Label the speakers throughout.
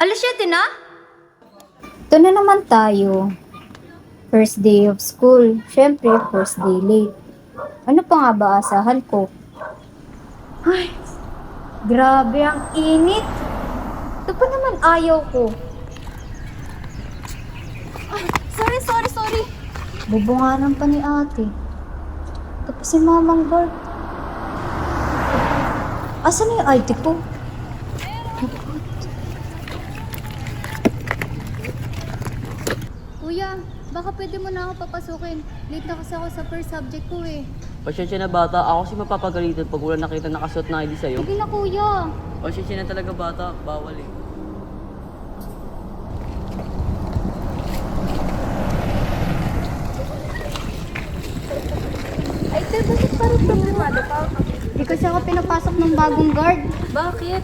Speaker 1: Alas 7 na?
Speaker 2: Ito na naman tayo. First day of school. Siyempre, first day late. Ano pa nga ba asahan ko? Ay, grabe ang init. Ito pa naman ayaw ko.
Speaker 1: Ay, sorry.
Speaker 2: Bubungaran pa ni ate. Ito pa si Mamang Bart. Asan na yung ID ko?
Speaker 1: Kuya, baka pwede mo na ako papasukin. Late na kasi ako sa first subject ko eh.
Speaker 3: Pasensya na bata, ako si mapapagalitan pag wala nakita nakasuot na ID sa'yo.
Speaker 1: Sige na kuya.
Speaker 3: Pasensya na talaga bata, bawal eh.
Speaker 1: Ay, sir, bakit parang problemado ka? Di kasi ako pinapasok ng bagong guard. Bakit?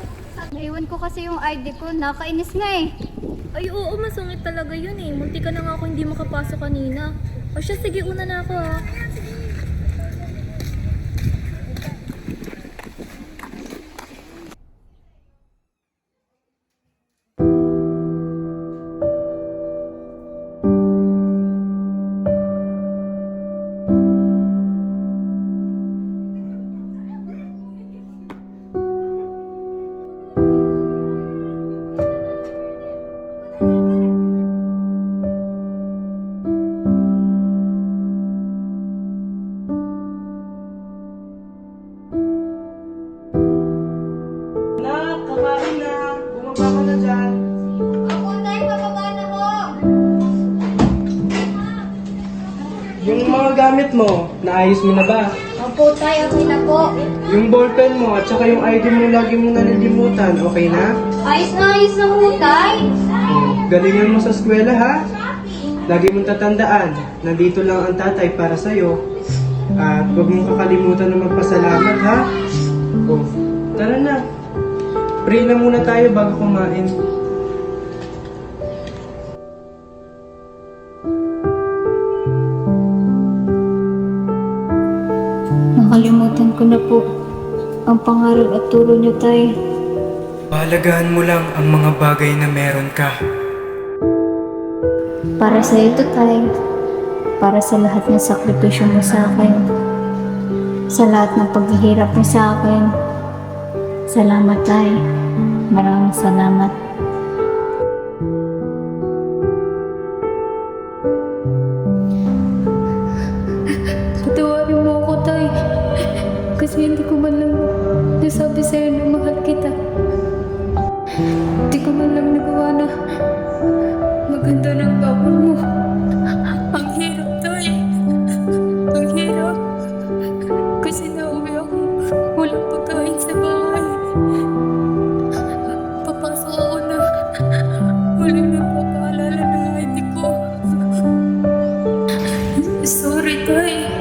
Speaker 1: Naiwan ko kasi yung ID ko. Nakainis nga eh.
Speaker 4: Ay, oo, masungit talaga yun eh. Munti ka na nga ako hindi makapasok kanina. O siya, sige, una na ako ha.
Speaker 5: Nak, kakain na. Bumaba ka na dyan.
Speaker 1: Ako, tay, bababa na ko.
Speaker 5: Yung mga gamit mo, naayos mo na ba?
Speaker 1: Opo, tay, okay na po.
Speaker 5: Yung ballpen mo at saka yung ID mo lagi mong nalilimutan, okay na?
Speaker 1: Ayos na po, tay.
Speaker 5: Galingan mo sa eskwela ha. Lagi mong tatandaan, nandito lang ang tatay para sa'yo. At huwag mong kakalimutan na magpasalamat ha. Oh, tara na. Pray na muna tayo bago kumain.
Speaker 2: Nakalimutan ko na po ang pangaral at turo niyo, tay.
Speaker 6: Pahalagahan mo lang ang mga bagay na meron ka.
Speaker 2: Para sa ito, tay. Para sa lahat ng sakripisyo mo sa akin. Sa lahat ng paghihirap mo sa akin. Salamat, tay. Maraming salamat.
Speaker 7: Patawarin mo ako, tay. Kasi hindi ko man lang nasabi sa'yo na mahal kita. Hindi ko man lang nagawa na maganda ng babo mo. Ang hirap, tay. Ang hirap. Kasi nauwi ako. Walang pagkain sa bahay. Papasok ako na walang nagpapaalala ng ID ko. Sorry, tay.